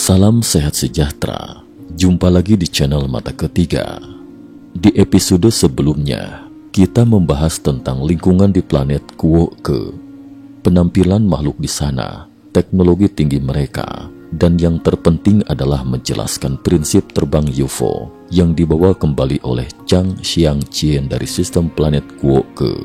Salam sehat sejahtera. Jumpa lagi di channel Mata Ketiga. Di episode sebelumnya, kita membahas tentang lingkungan di planet Kuo-ke, penampilan makhluk di sana, teknologi tinggi mereka, dan yang terpenting adalah menjelaskan prinsip terbang UFO yang dibawa kembali oleh Zhang Xiangqian dari sistem planet Kuo-ke.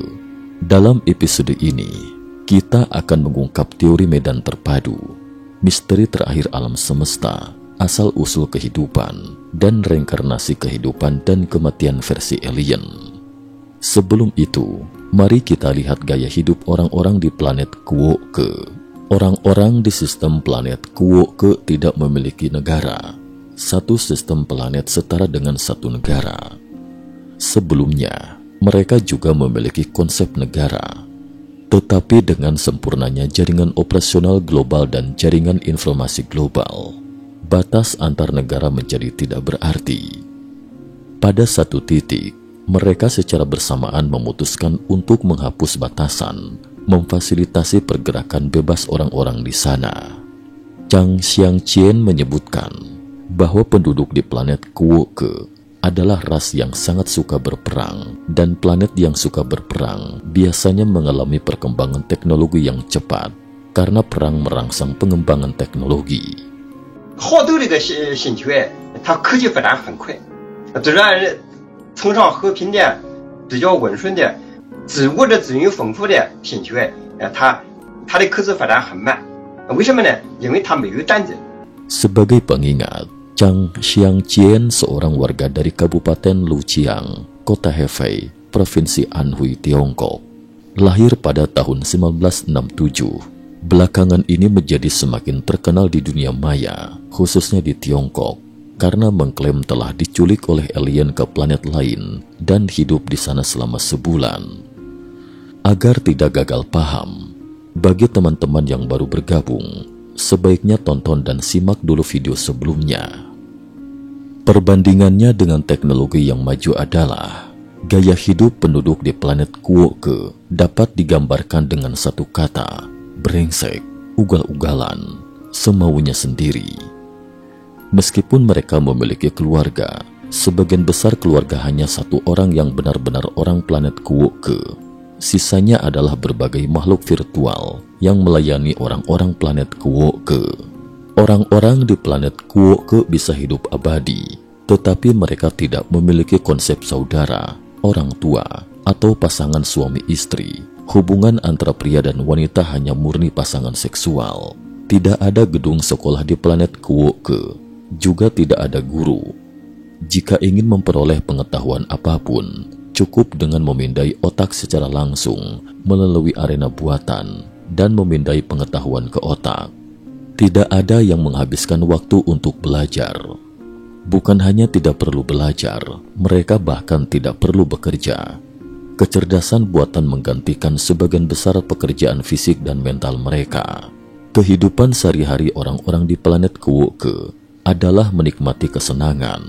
Dalam episode ini, kita akan mengungkap teori medan terpadu, misteri terakhir alam semesta, asal-usul kehidupan, dan reinkarnasi kehidupan dan kematian versi alien. Sebelum itu, mari kita lihat gaya hidup orang-orang di planet Kuo-ke. Orang-orang di sistem planet Kuo-ke tidak memiliki negara. Satu sistem planet setara dengan satu negara. Sebelumnya, mereka juga memiliki konsep negara. Tetapi dengan sempurnanya jaringan operasional global dan jaringan informasi global, batas antar negara menjadi tidak berarti. Pada satu titik, mereka secara bersamaan memutuskan untuk menghapus batasan, memfasilitasi pergerakan bebas orang-orang di sana. Zhang Xiangqian menyebutkan bahwa penduduk di planet Kuo-ke adalah ras yang sangat suka berperang, dan planet yang suka berperang biasanya mengalami perkembangan teknologi yang cepat karena perang merangsang pengembangan teknologi. 好斗里的星球它科技发展很快，这让人崇尚和平的、比较温顺的、自我的资源丰富的星球它的科技发展很慢，为什么呢？因为它没有战争。 Sebagai pengingat, Zhang Xiangqian seorang warga dari Kabupaten Luqiang, Kota Hefei, Provinsi Anhui, Tiongkok. Lahir pada tahun 1967. Belakangan ini menjadi semakin terkenal di dunia maya, khususnya di Tiongkok, karena mengklaim telah diculik oleh alien ke planet lain dan hidup di sana selama sebulan. Agar tidak gagal paham, bagi teman-teman yang baru bergabung, sebaiknya tonton dan simak dulu video sebelumnya. Perbandingannya dengan teknologi yang maju adalah gaya hidup penduduk di planet Kuo-ke dapat digambarkan dengan satu kata: brengsek, ugal-ugalan, semaunya sendiri. Meskipun mereka memiliki keluarga, sebagian besar keluarga hanya satu orang yang benar-benar orang planet Kuo-ke. Sisanya adalah berbagai makhluk virtual yang melayani orang-orang planet Kuo-ke. Orang-orang di planet Kuo-ke bisa hidup abadi, tetapi mereka tidak memiliki konsep saudara, orang tua, atau pasangan suami istri. Hubungan antara pria dan wanita hanya murni pasangan seksual. Tidak ada gedung sekolah di planet Kuo-ke, juga tidak ada guru. Jika ingin memperoleh pengetahuan apapun, cukup dengan memindai otak secara langsung melalui arena buatan dan memindai pengetahuan ke otak. Tidak ada yang menghabiskan waktu untuk belajar. Bukan hanya tidak perlu belajar, mereka bahkan tidak perlu bekerja. Kecerdasan buatan menggantikan sebagian besar pekerjaan fisik dan mental mereka. Kehidupan sehari-hari orang-orang di planet Kuo-ke adalah menikmati kesenangan.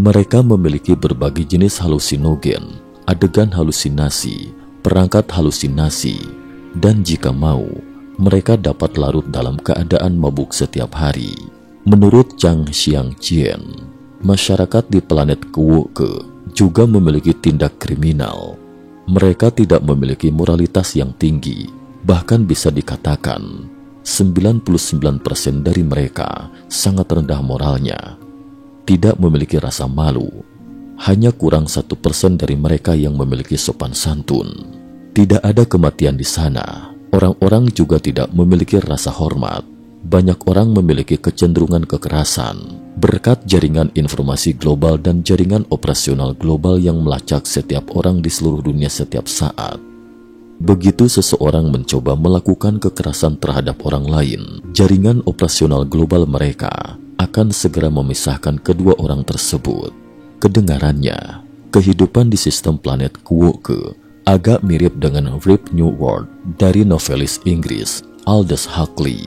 Mereka memiliki berbagai jenis halusinogen, adegan halusinasi, perangkat halusinasi, dan jika mau, mereka dapat larut dalam keadaan mabuk setiap hari. Menurut Zhang Xiangqian, masyarakat di planet Kuo-ke juga memiliki tindak kriminal. Mereka tidak memiliki moralitas yang tinggi, bahkan bisa dikatakan 99% dari mereka sangat rendah moralnya. Tidak memiliki rasa malu. Hanya kurang 1% dari mereka yang memiliki sopan santun. Tidak ada kematian di sana. Orang-orang juga tidak memiliki rasa hormat. Banyak orang memiliki kecenderungan kekerasan berkat jaringan informasi global dan jaringan operasional global yang melacak setiap orang di seluruh dunia setiap saat. Begitu seseorang mencoba melakukan kekerasan terhadap orang lain, jaringan operasional global mereka akan segera memisahkan kedua orang tersebut. Kedengarannya, kehidupan di sistem planet Kuo-ke agak mirip dengan Brave New World dari novelis Inggris Aldous Huxley.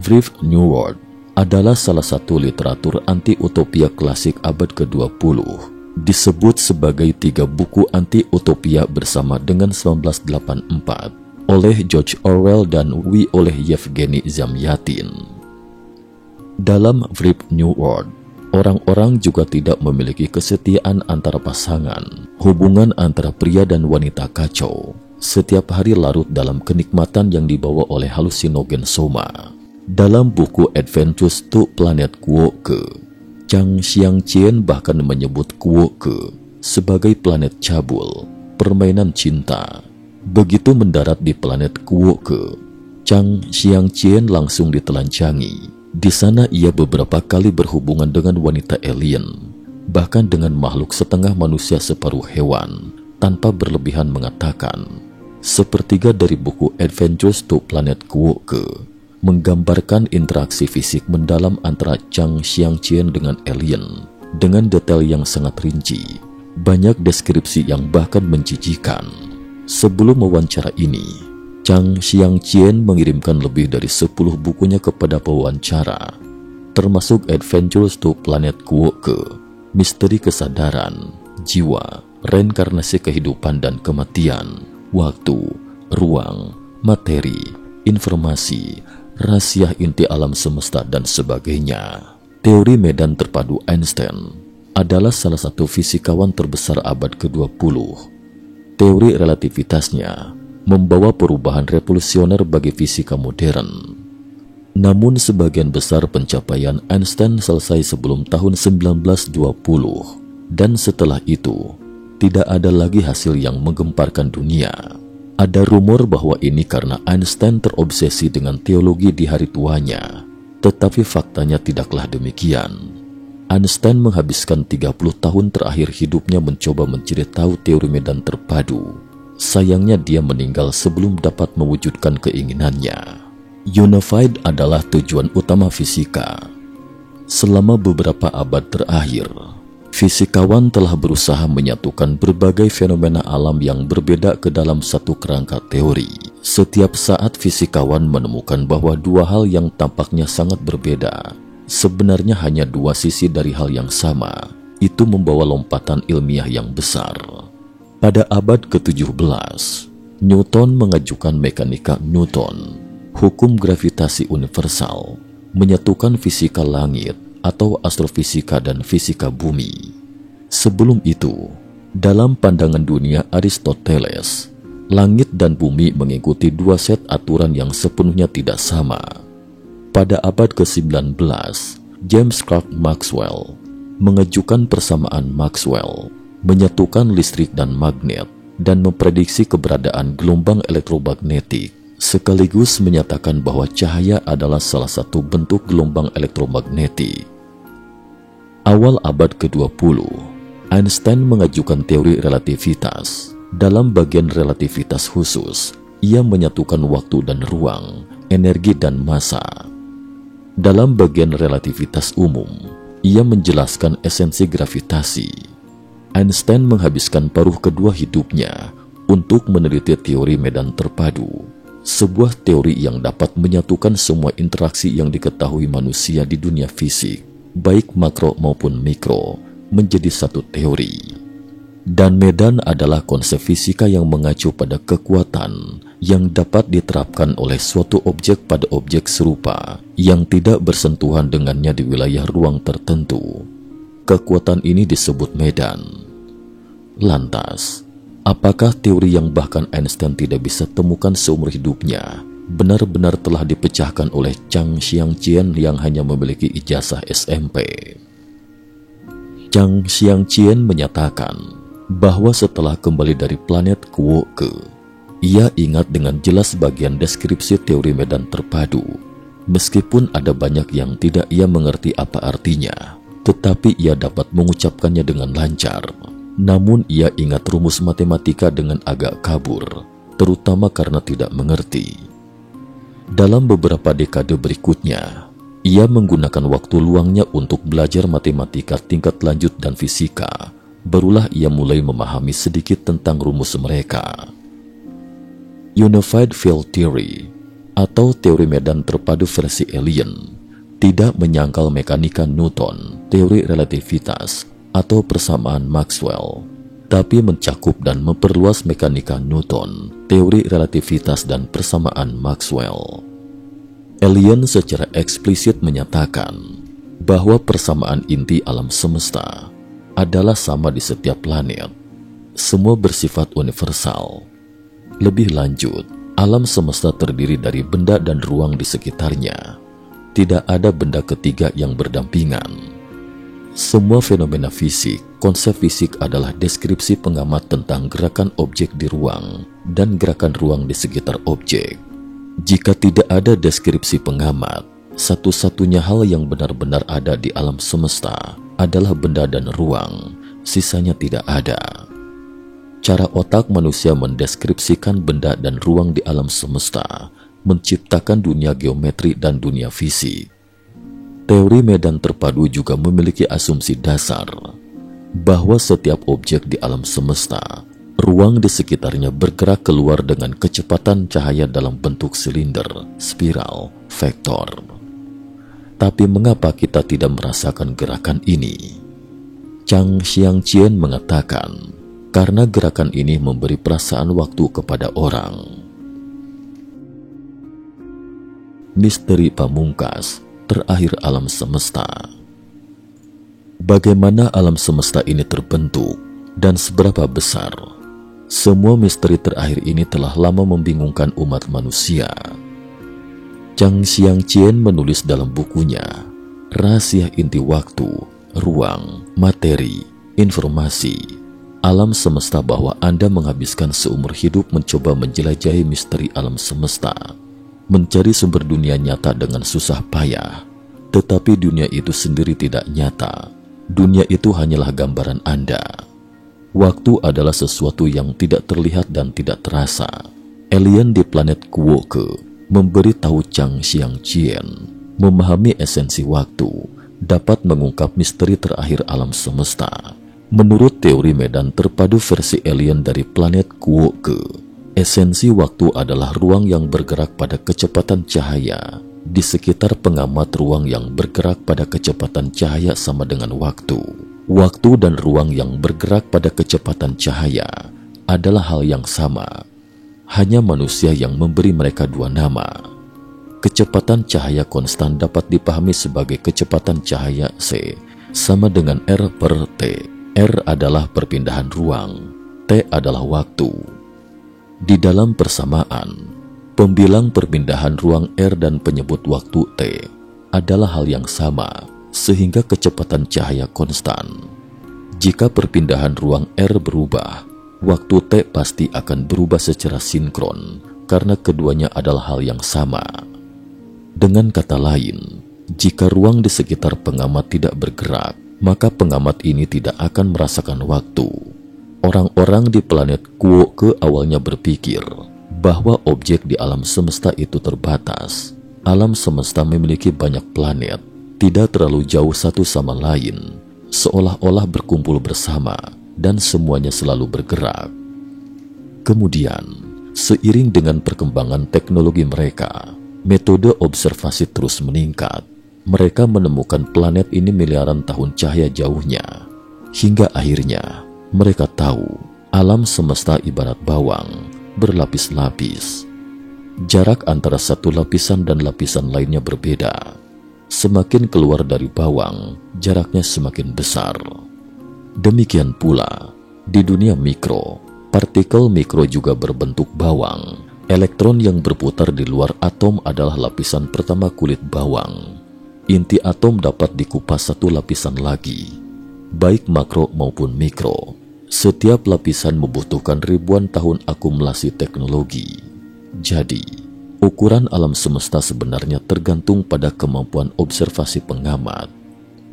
Brave New World adalah salah satu literatur anti-utopia klasik abad ke-20. Disebut sebagai 3 buku anti-utopia bersama dengan 1984 oleh George Orwell dan oleh Yevgeny Zamyatin. Dalam Brave New World, orang-orang juga tidak memiliki kesetiaan antara pasangan. Hubungan antara pria dan wanita kacau. Setiap hari larut dalam kenikmatan yang dibawa oleh halusinogen soma. Dalam buku Adventures to Planet Kuo-ke, Chang Xiangqian bahkan menyebut Kuo-ke sebagai planet cabul, permainan cinta. Begitu mendarat di planet Kuo-ke, Chang Xiangqian langsung ditelanjangi. Di sana ia beberapa kali berhubungan dengan wanita alien, bahkan dengan makhluk setengah manusia separuh hewan, tanpa berlebihan mengatakan. Sepertiga dari buku Adventures to Planet Kuo-ke menggambarkan interaksi fisik mendalam antara Chang Xiangqian dengan alien dengan detail yang sangat rinci, banyak deskripsi yang bahkan menjijikan. Sebelum wawancara ini, Chang Xiangqian mengirimkan lebih dari 10 bukunya kepada pewawancara, termasuk Adventures to Planet Kuo-ke, Misteri Kesadaran, Jiwa, Reinkarnasi Kehidupan dan Kematian, Waktu, Ruang, Materi, Informasi, Rahasia Inti Alam Semesta dan sebagainya. Teori medan terpadu Einstein adalah salah satu fisikawan terbesar abad ke-20. Teori relativitasnya membawa perubahan revolusioner bagi fisika modern. Namun sebagian besar pencapaian Einstein selesai sebelum tahun 1920, dan setelah itu tidak ada lagi hasil yang menggemparkan dunia. Ada rumor bahwa ini karena Einstein terobsesi dengan teologi di hari tuanya, tetapi faktanya tidaklah demikian. Einstein menghabiskan 30 tahun terakhir hidupnya mencoba mencari tahu teori medan terpadu. Sayangnya dia meninggal sebelum dapat mewujudkan keinginannya. Unified adalah tujuan utama fisika. Selama beberapa abad terakhir, fisikawan telah berusaha menyatukan berbagai fenomena alam yang berbeda ke dalam satu kerangka teori. Setiap saat fisikawan menemukan bahwa dua hal yang tampaknya sangat berbeda sebenarnya hanya dua sisi dari hal yang sama. Itu membawa lompatan ilmiah yang besar. Pada abad ke-17, Newton mengajukan mekanika Newton, hukum gravitasi universal, menyatukan fisika langit atau astrofisika dan fisika bumi. Sebelum itu, dalam pandangan dunia Aristoteles, langit dan bumi mengikuti dua set aturan yang sepenuhnya tidak sama. Pada abad ke-19, James Clerk Maxwell mengajukan persamaan Maxwell, menyatukan listrik dan magnet, dan memprediksi keberadaan gelombang elektromagnetik, sekaligus menyatakan bahwa cahaya adalah salah satu bentuk gelombang elektromagnetik. Awal abad ke-20, Einstein mengajukan teori relativitas. Dalam bagian relativitas khusus, ia menyatukan waktu dan ruang, energi dan massa. Dalam bagian relativitas umum, ia menjelaskan esensi gravitasi. Einstein menghabiskan paruh kedua hidupnya untuk meneliti teori medan terpadu, sebuah teori yang dapat menyatukan semua interaksi yang diketahui manusia di dunia fisik, baik makro maupun mikro, menjadi satu teori. Dan medan adalah konsep fisika yang mengacu pada kekuatan yang dapat diterapkan oleh suatu objek pada objek serupa yang tidak bersentuhan dengannya di wilayah ruang tertentu. Kekuatan ini disebut medan. Lantas, apakah teori yang bahkan Einstein tidak bisa temukan seumur hidupnya benar-benar telah dipecahkan oleh Chang Xiangqian yang hanya memiliki ijazah SMP? Chang Xiangqian menyatakan bahwa setelah kembali dari planet Kuo-ke, ia ingat dengan jelas bagian deskripsi teori medan terpadu. Meskipun ada banyak yang tidak ia mengerti apa artinya, tetapi ia dapat mengucapkannya dengan lancar. Namun ia ingat rumus matematika dengan agak kabur, terutama karena tidak mengerti. Dalam beberapa dekade berikutnya, ia menggunakan waktu luangnya untuk belajar matematika tingkat lanjut dan fisika. Barulah ia mulai memahami sedikit tentang rumus mereka. Unified Field Theory atau teori medan terpadu versi alien tidak menyangkal mekanika Newton, teori relativitas, atau persamaan Maxwell, tapi mencakup dan memperluas mekanika Newton, teori relativitas dan persamaan Maxwell. Alien secara eksplisit menyatakan bahwa persamaan inti alam semesta adalah sama di setiap planet. Semua bersifat universal. Lebih lanjut, alam semesta terdiri dari benda dan ruang di sekitarnya. Tidak ada benda ketiga yang berdampingan. Semua fenomena fisik, konsep fisik adalah deskripsi pengamat tentang gerakan objek di ruang dan gerakan ruang di sekitar objek. Jika tidak ada deskripsi pengamat, satu-satunya hal yang benar-benar ada di alam semesta adalah benda dan ruang, sisanya tidak ada. Cara otak manusia mendeskripsikan benda dan ruang di alam semesta menciptakan dunia geometri dan dunia fisik. Teori medan terpadu juga memiliki asumsi dasar bahwa setiap objek di alam semesta, ruang di sekitarnya bergerak keluar dengan kecepatan cahaya dalam bentuk silinder, spiral, vektor. Tapi mengapa kita tidak merasakan gerakan ini? Chang Xiangqian mengatakan, karena gerakan ini memberi perasaan waktu kepada orang. Misteri pamungkas, terakhir alam semesta. Bagaimana alam semesta ini terbentuk dan seberapa besar? Semua misteri terakhir ini telah lama membingungkan umat manusia. Chang Xiangqian menulis dalam bukunya Rahasia Inti Waktu, Ruang, Materi, Informasi, Alam Semesta bahwa Anda menghabiskan seumur hidup mencoba menjelajahi misteri alam semesta, mencari sumber dunia nyata dengan susah payah, tetapi dunia itu sendiri tidak nyata. Dunia itu hanyalah gambaran Anda. Waktu adalah sesuatu yang tidak terlihat dan tidak terasa. Alien di planet Kuoke memberi tahu Chang Xiangqian, memahami esensi waktu dapat mengungkap misteri terakhir alam semesta. Menurut teori medan terpadu versi alien dari planet Kuoke, esensi waktu adalah ruang yang bergerak pada kecepatan cahaya. Di sekitar pengamat, ruang yang bergerak pada kecepatan cahaya sama dengan waktu. Waktu dan ruang yang bergerak pada kecepatan cahaya adalah hal yang sama. Hanya manusia yang memberi mereka dua nama. Kecepatan cahaya konstan dapat dipahami sebagai kecepatan cahaya c sama dengan r per t. R adalah perpindahan ruang, t adalah waktu. Di dalam persamaan, pembilang perpindahan ruang R dan penyebut waktu T adalah hal yang sama, sehingga kecepatan cahaya konstan. Jika perpindahan ruang R berubah, waktu T pasti akan berubah secara sinkron, karena keduanya adalah hal yang sama. Dengan kata lain, jika ruang di sekitar pengamat tidak bergerak, maka pengamat ini tidak akan merasakan waktu. Orang-orang di planet Kuoke awalnya berpikir bahwa objek di alam semesta itu terbatas. Alam semesta memiliki banyak planet, tidak terlalu jauh satu sama lain, seolah-olah berkumpul bersama dan semuanya selalu bergerak. Kemudian, seiring dengan perkembangan teknologi mereka, metode observasi terus meningkat. Mereka menemukan planet ini miliaran tahun cahaya jauhnya, hingga akhirnya mereka tahu alam semesta ibarat bawang, berlapis-lapis. Jarak antara satu lapisan dan lapisan lainnya berbeda. Semakin keluar dari bawang, jaraknya semakin besar. Demikian pula, di dunia mikro, partikel mikro juga berbentuk bawang. Elektron yang berputar di luar atom adalah lapisan pertama kulit bawang. Inti atom dapat dikupas satu lapisan lagi, baik makro maupun mikro. Setiap lapisan membutuhkan ribuan tahun akumulasi teknologi. Jadi, ukuran alam semesta sebenarnya tergantung pada kemampuan observasi pengamat.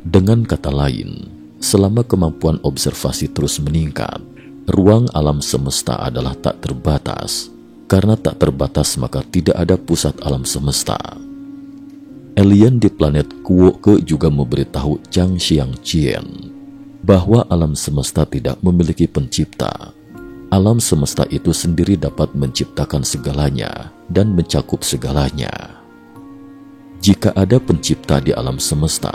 Dengan kata lain, selama kemampuan observasi terus meningkat, ruang alam semesta adalah tak terbatas. Karena tak terbatas, maka tidak ada pusat alam semesta. Alien di planet Kuoke juga memberitahu Chang Xiangqian bahwa alam semesta tidak memiliki pencipta. Alam semesta itu sendiri dapat menciptakan segalanya dan mencakup segalanya. Jika ada pencipta di alam semesta,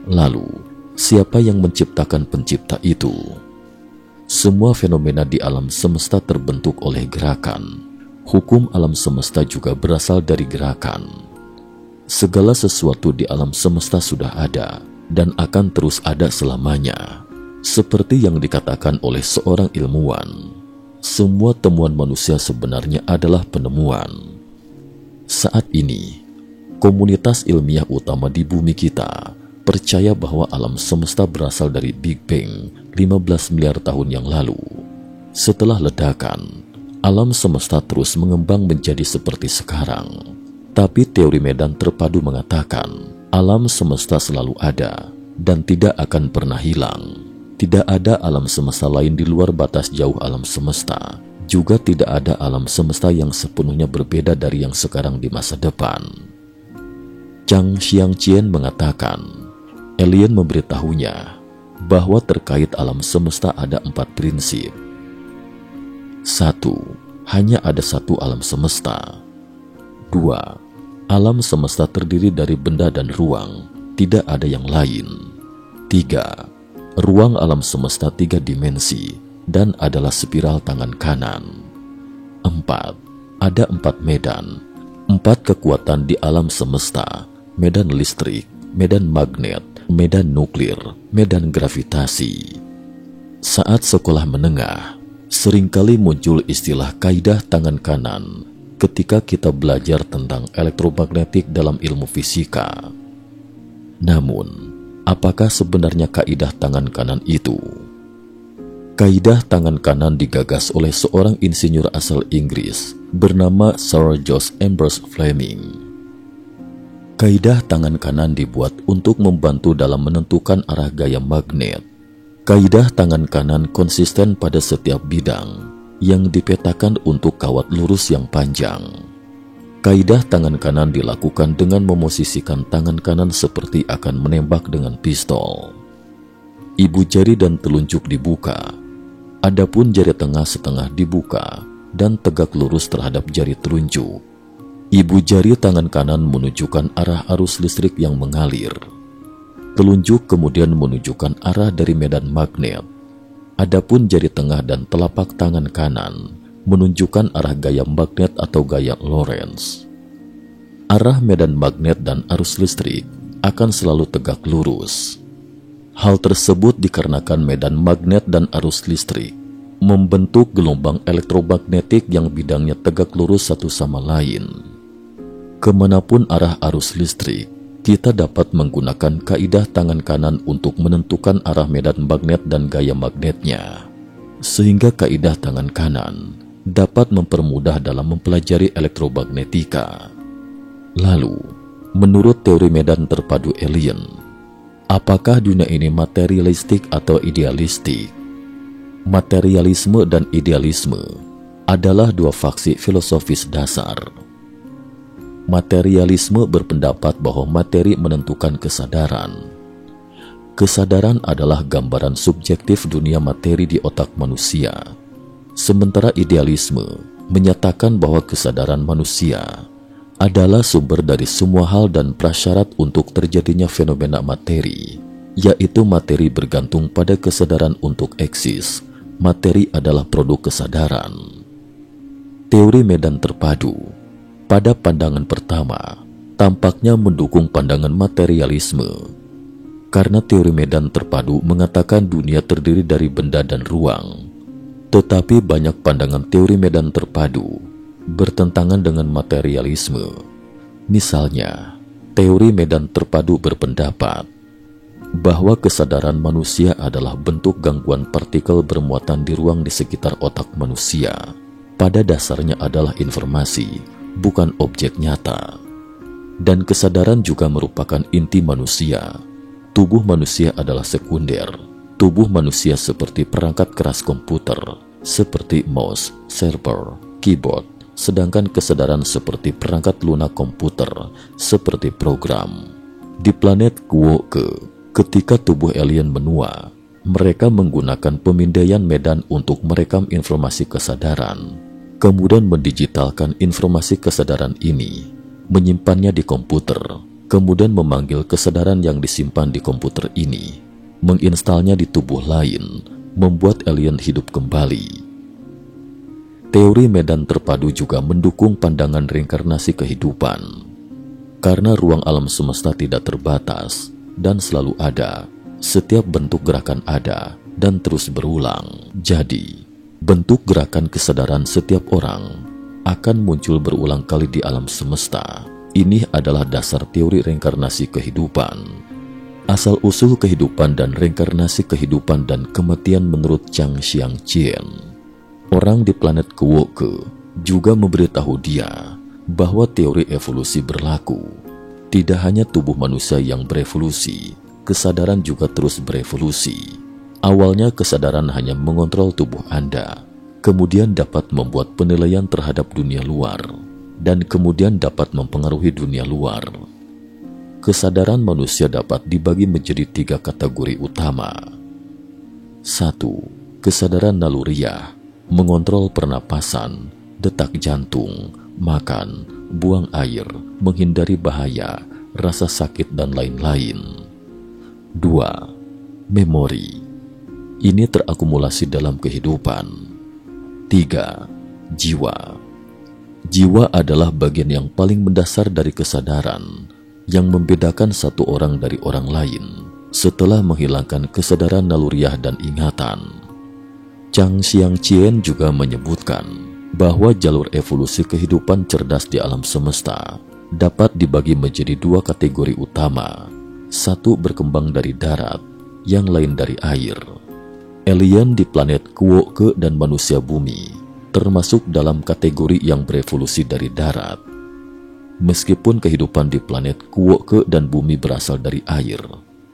lalu siapa yang menciptakan pencipta itu? Semua fenomena di alam semesta terbentuk oleh gerakan. Hukum alam semesta juga berasal dari gerakan. Segala sesuatu di alam semesta sudah ada dan akan terus ada selamanya. Seperti yang dikatakan oleh seorang ilmuwan, semua temuan manusia sebenarnya adalah penemuan. Saat ini, komunitas ilmiah utama di bumi kita percaya bahwa alam semesta berasal dari Big Bang 15 miliar tahun yang lalu. Setelah ledakan, alam semesta terus mengembang menjadi seperti sekarang. Tapi teori medan terpadu mengatakan alam semesta selalu ada dan tidak akan pernah hilang. Tidak ada alam semesta lain di luar batas jauh alam semesta. Juga tidak ada alam semesta yang sepenuhnya berbeda dari yang sekarang di masa depan. Zhang Xiangqian mengatakan, alien memberitahunya bahwa terkait alam semesta ada 4 prinsip. 1. Hanya ada satu alam semesta. 2. Alam semesta terdiri dari benda dan ruang, tidak ada yang lain. 3. Ruang alam semesta 3 dimensi dan adalah spiral tangan kanan. 4. Ada 4 medan, 4 kekuatan di alam semesta: medan listrik, medan magnet, medan nuklir, medan gravitasi. Saat sekolah menengah, seringkali muncul istilah kaidah tangan kanan ketika kita belajar tentang elektromagnetik dalam ilmu fisika. Namun, apakah sebenarnya kaidah tangan kanan itu? Kaidah tangan kanan digagas oleh seorang insinyur asal Inggris bernama Sir George Ambrose Fleming. Kaidah tangan kanan dibuat untuk membantu dalam menentukan arah gaya magnet. Kaidah tangan kanan konsisten pada setiap bidang yang dipetakan untuk kawat lurus yang panjang. Kaidah tangan kanan dilakukan dengan memosisikan tangan kanan seperti akan menembak dengan pistol. Ibu jari dan telunjuk dibuka, adapun jari tengah setengah dibuka dan tegak lurus terhadap jari telunjuk. Ibu jari tangan kanan menunjukkan arah arus listrik yang mengalir. Telunjuk kemudian menunjukkan arah dari medan magnet. Adapun jari tengah dan telapak tangan kanan menunjukkan arah gaya magnet atau gaya Lorentz. Arah medan magnet dan arus listrik akan selalu tegak lurus. Hal tersebut dikarenakan medan magnet dan arus listrik membentuk gelombang elektromagnetik yang bidangnya tegak lurus satu sama lain. Kemanapun arah arus listrik, kita dapat menggunakan kaidah tangan kanan untuk menentukan arah medan magnet dan gaya magnetnya. Sehingga kaidah tangan kanan dapat mempermudah dalam mempelajari elektromagnetika. Lalu, menurut teori medan terpadu alien, apakah dunia ini materialistik atau idealistik? Materialisme dan idealisme adalah 2 faksi filosofis dasar. Materialisme berpendapat bahwa materi menentukan kesadaran. Kesadaran adalah gambaran subjektif dunia materi di otak manusia. Sementara idealisme menyatakan bahwa kesadaran manusia adalah sumber dari semua hal dan prasyarat untuk terjadinya fenomena materi, yaitu materi bergantung pada kesadaran untuk eksis. Materi adalah produk kesadaran. Teori medan terpadu pada pandangan pertama tampaknya mendukung pandangan materialisme, karena teori medan terpadu mengatakan dunia terdiri dari benda dan ruang. Tetapi banyak pandangan teori medan terpadu bertentangan dengan materialisme. Misalnya, teori medan terpadu berpendapat bahwa kesadaran manusia adalah bentuk gangguan partikel bermuatan di ruang di sekitar otak manusia. Pada dasarnya adalah informasi, bukan objek nyata. Dan kesadaran juga merupakan inti manusia. Tubuh manusia adalah sekunder. Tubuh manusia seperti perangkat keras komputer, seperti mouse, server, keyboard, sedangkan kesadaran seperti perangkat lunak komputer, seperti program. Di planet Kuoke, ketika tubuh alien menua, mereka menggunakan pemindaian medan untuk merekam informasi kesadaran, kemudian mendigitalkan informasi kesadaran ini, menyimpannya di komputer, kemudian memanggil kesadaran yang disimpan di komputer ini, menginstalnya di tubuh lain, membuat alien hidup kembali. Teori medan terpadu juga mendukung pandangan reinkarnasi kehidupan. Karena ruang alam semesta tidak terbatas dan selalu ada, setiap bentuk gerakan ada dan terus berulang. Jadi, bentuk gerakan kesadaran setiap orang akan muncul berulang kali di alam semesta. Ini adalah dasar teori reinkarnasi kehidupan. Asal-usul kehidupan dan reinkarnasi kehidupan dan kematian menurut Chang Xiang-Chien. Orang di planet Kuwoke juga memberitahu dia bahwa teori evolusi berlaku. Tidak hanya tubuh manusia yang berevolusi, kesadaran juga terus berevolusi. Awalnya kesadaran hanya mengontrol tubuh Anda, kemudian dapat membuat penilaian terhadap dunia luar, dan kemudian dapat mempengaruhi dunia luar. Kesadaran manusia dapat dibagi menjadi 3 kategori utama. 1. Kesadaran naluriah, mengontrol pernapasan, detak jantung, makan, buang air, menghindari bahaya, rasa sakit, dan lain-lain. 2. Memori. Ini terakumulasi dalam kehidupan. 3. Jiwa. Jiwa adalah bagian yang paling mendasar dari kesadaran, yang membedakan satu orang dari orang lain setelah menghilangkan kesadaran naluriah dan ingatan. Chang Xiang-Chien juga menyebutkan bahwa jalur evolusi kehidupan cerdas di alam semesta dapat dibagi menjadi 2 kategori utama. 1 berkembang dari darat, yang lain dari air. Alien di planet Kuwoke dan manusia bumi termasuk dalam kategori yang berevolusi dari darat. Meskipun kehidupan di planet Kuwoke dan bumi berasal dari air,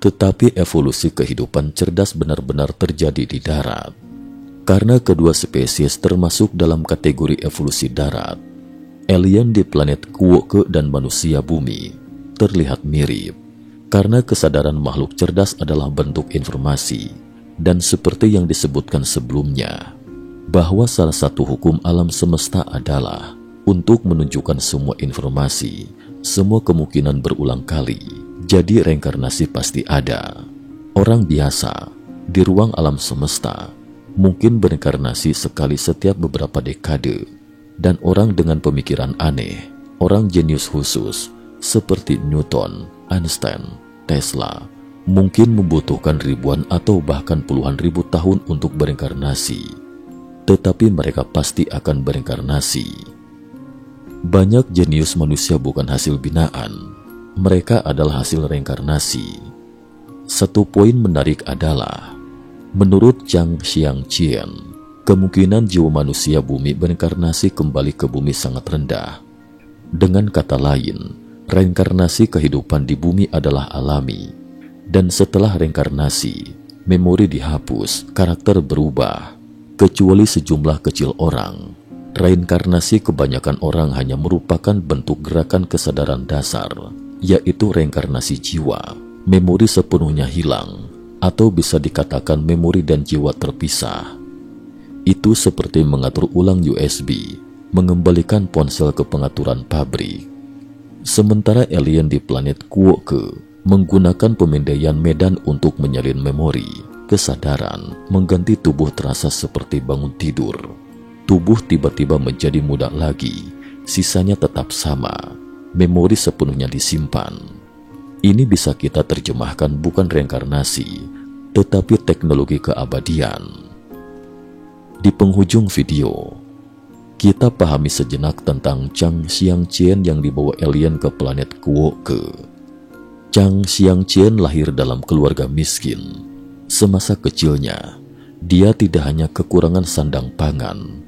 tetapi evolusi kehidupan cerdas benar-benar terjadi di darat. Karena kedua spesies termasuk dalam kategori evolusi darat, alien di planet Kuwoke dan manusia bumi terlihat mirip. Karena kesadaran makhluk cerdas adalah bentuk informasi, dan seperti yang disebutkan sebelumnya, bahwa salah satu hukum alam semesta adalah untuk menunjukkan semua informasi, semua kemungkinan berulang kali. Jadi reinkarnasi pasti ada. Orang biasa di ruang alam semesta mungkin berinkarnasi sekali setiap beberapa dekade, dan orang dengan pemikiran aneh, orang jenius khusus seperti Newton, Einstein, Tesla, mungkin membutuhkan ribuan atau bahkan puluhan ribu tahun untuk berinkarnasi. Tetapi mereka pasti akan berinkarnasi. Banyak jenius manusia bukan hasil binaan, mereka adalah hasil reinkarnasi. Satu poin menarik adalah, menurut Chang Xiang-Chien, kemungkinan jiwa manusia bumi berinkarnasi kembali ke bumi sangat rendah. Dengan kata lain, reinkarnasi kehidupan di bumi adalah alami, dan setelah reinkarnasi, memori dihapus, karakter berubah, kecuali sejumlah kecil orang. Reinkarnasi kebanyakan orang hanya merupakan bentuk gerakan kesadaran dasar, yaitu reinkarnasi jiwa. Memori sepenuhnya hilang, atau bisa dikatakan memori dan jiwa terpisah. Itu seperti mengatur ulang USB, mengembalikan ponsel ke pengaturan pabrik. Sementara alien di planet Kuwoke menggunakan pemindaian medan untuk menyalin memori, kesadaran, mengganti tubuh terasa seperti bangun tidur. Tubuh tiba-tiba menjadi muda lagi, sisanya tetap sama, memori sepenuhnya disimpan. Ini bisa kita terjemahkan bukan reinkarnasi, tetapi teknologi keabadian. Di penghujung video, kita pahami sejenak tentang Chang Xiang-Chien yang dibawa alien ke planet Kuwoke. Chang Xiang-Chien lahir dalam keluarga miskin. Semasa kecilnya, dia tidak hanya kekurangan sandang pangan,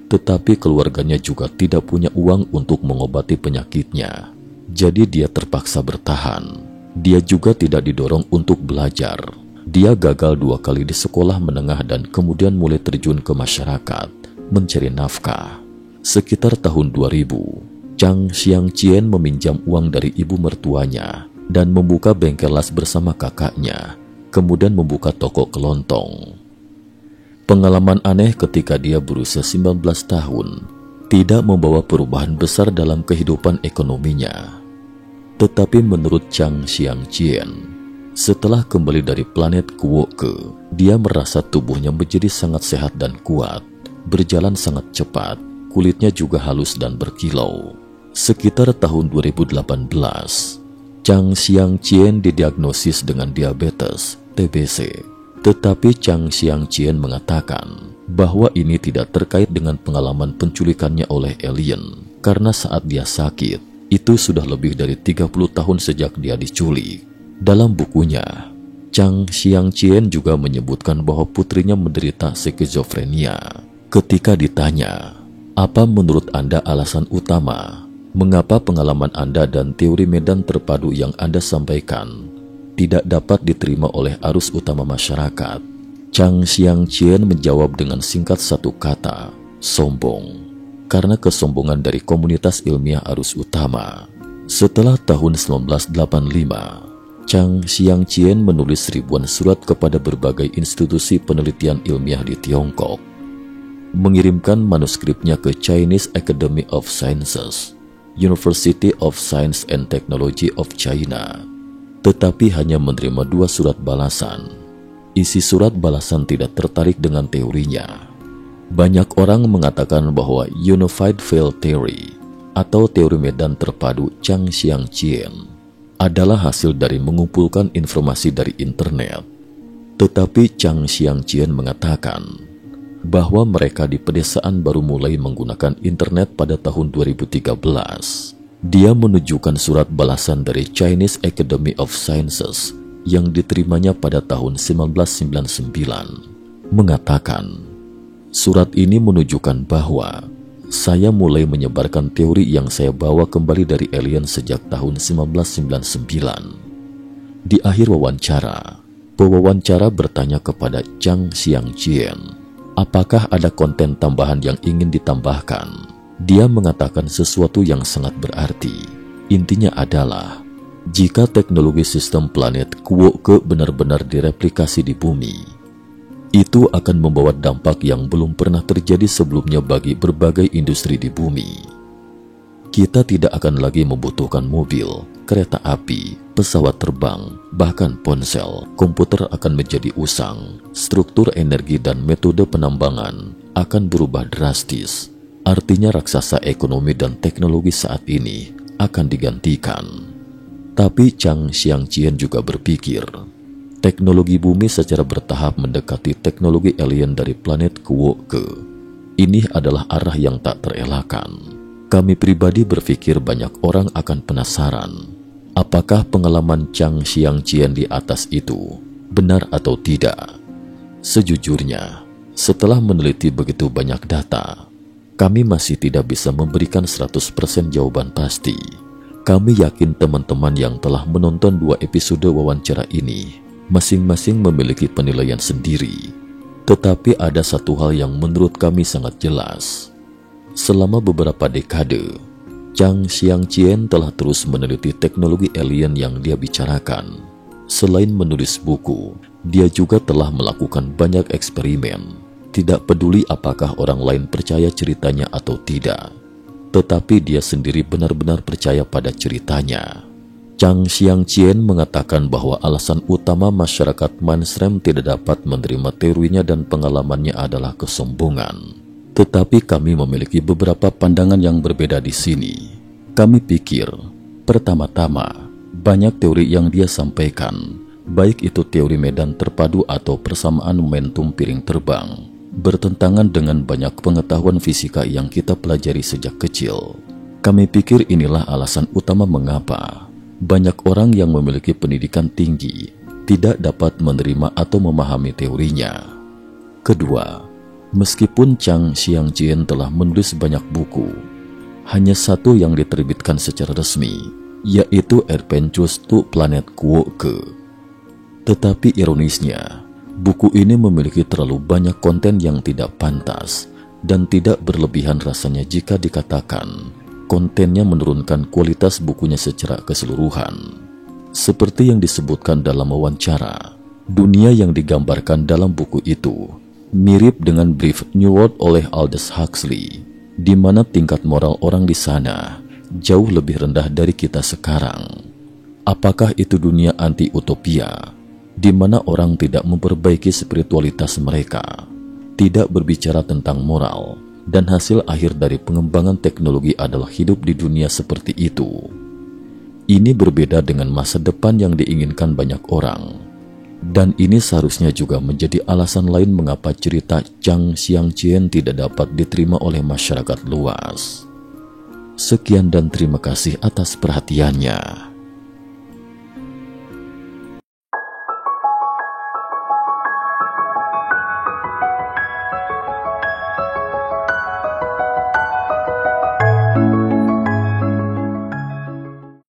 tetapi keluarganya juga tidak punya uang untuk mengobati penyakitnya. Jadi dia terpaksa bertahan. Dia juga tidak didorong untuk belajar. Dia gagal 2 kali di sekolah menengah dan kemudian mulai terjun ke masyarakat, mencari nafkah. Sekitar tahun 2000, Chang Xiang-Chien meminjam uang dari ibu mertuanya dan membuka bengkel las bersama kakaknya, kemudian membuka toko kelontong. Pengalaman aneh ketika dia berusia 19 tahun tidak membawa perubahan besar dalam kehidupan ekonominya. Tetapi menurut Chang Xiang-Chien, setelah kembali dari planet Kuwoke, dia merasa tubuhnya menjadi sangat sehat dan kuat, berjalan sangat cepat, kulitnya juga halus dan berkilau. Sekitar tahun 2018, Chang Xiangqian didiagnosis dengan diabetes (TBC). Tetapi Chang Xiangqian mengatakan bahwa ini tidak terkait dengan pengalaman penculikannya oleh alien, karena saat dia sakit, itu sudah lebih dari 30 tahun sejak dia diculik. Dalam bukunya, Chang Xiangqian juga menyebutkan bahwa putrinya menderita skizofrenia. Ketika ditanya, apa menurut Anda alasan utama mengapa pengalaman Anda dan teori medan terpadu yang Anda sampaikan tidak dapat diterima oleh arus utama masyarakat? Chang Xiangqian menjawab dengan singkat satu kata, sombong. Karena kesombongan dari komunitas ilmiah arus utama. Setelah tahun 1985, Chang Xiangqian menulis ribuan surat kepada berbagai institusi penelitian ilmiah di Tiongkok, mengirimkan manuskripnya ke Chinese Academy of Sciences, University of Science and Technology of China, tetapi hanya menerima 2 surat balasan. Isi surat balasan tidak tertarik dengan teorinya. Banyak orang mengatakan bahwa Unified Field Theory atau teori medan terpadu Chang Xiangqian adalah hasil dari mengumpulkan informasi dari internet. Tetapi Chang Xiangqian mengatakan bahwa mereka di pedesaan baru mulai menggunakan internet pada tahun 2013. Dia menunjukkan surat balasan dari Chinese Academy of Sciences yang diterimanya pada tahun 1999, mengatakan, surat ini menunjukkan bahwa saya mulai menyebarkan teori yang saya bawa kembali dari alien sejak tahun 1999. Di akhir wawancara, pewawancara bertanya kepada Chang Xiangqian, apakah ada konten tambahan yang ingin ditambahkan? Dia mengatakan sesuatu yang sangat berarti. Intinya adalah, jika teknologi sistem planet Kuo-ke benar-benar direplikasi di bumi, itu akan membawa dampak yang belum pernah terjadi sebelumnya bagi berbagai industri di bumi. Kita tidak akan lagi membutuhkan mobil, kereta api, pesawat terbang, bahkan ponsel. Komputer akan menjadi usang. Struktur energi dan metode penambangan akan berubah drastis. Artinya raksasa ekonomi dan teknologi saat ini akan digantikan. Tapi Chang Xiangqian juga berpikir, teknologi bumi secara bertahap mendekati teknologi alien dari planet Kuo-ke. Ini adalah arah yang tak terelakkan. Kami pribadi berpikir banyak orang akan penasaran, apakah pengalaman Chang Xiangqian di atas itu benar atau tidak. Sejujurnya, setelah meneliti begitu banyak data, kami masih tidak bisa memberikan 100% jawaban pasti. Kami yakin teman-teman yang telah menonton 2 episode wawancara ini masing-masing memiliki penilaian sendiri. Tetapi ada satu hal yang menurut kami sangat jelas. Selama beberapa dekade, Chang Xiangqian telah terus meneliti teknologi alien yang dia bicarakan. Selain menulis buku, dia juga telah melakukan banyak eksperimen. Tidak peduli apakah orang lain percaya ceritanya atau tidak, tetapi dia sendiri benar-benar percaya pada ceritanya. Chang Xiangqian mengatakan bahwa alasan utama masyarakat mainstream tidak dapat menerima teorinya dan pengalamannya adalah kesombongan. Tetapi kami memiliki beberapa pandangan yang berbeda di sini. Kami pikir, pertama-tama, banyak teori yang dia sampaikan, baik itu teori medan terpadu atau persamaan momentum piring terbang, bertentangan dengan banyak pengetahuan fisika yang kita pelajari sejak kecil. Kami pikir inilah alasan utama mengapa banyak orang yang memiliki pendidikan tinggi tidak dapat menerima atau memahami teorinya. Kedua, meskipun Chang Xiangqian telah menulis banyak buku, hanya satu yang diterbitkan secara resmi, yaitu Adventures to Planet Kuo-ke. Tetapi ironisnya, buku ini memiliki terlalu banyak konten yang tidak pantas dan tidak berlebihan rasanya jika dikatakan kontennya menurunkan kualitas bukunya secara keseluruhan. Seperti yang disebutkan dalam wawancara, dunia yang digambarkan dalam buku itu mirip dengan Brave New World oleh Aldous Huxley, di mana tingkat moral orang di sana jauh lebih rendah dari kita sekarang. Apakah itu dunia anti-utopia, di mana orang tidak memperbaiki spiritualitas mereka, tidak berbicara tentang moral, dan hasil akhir dari pengembangan teknologi adalah hidup di dunia seperti itu. Ini berbeda dengan masa depan yang diinginkan banyak orang. Dan ini seharusnya juga menjadi alasan lain mengapa cerita Zhang Xiangjian tidak dapat diterima oleh masyarakat luas. Sekian dan terima kasih atas perhatiannya.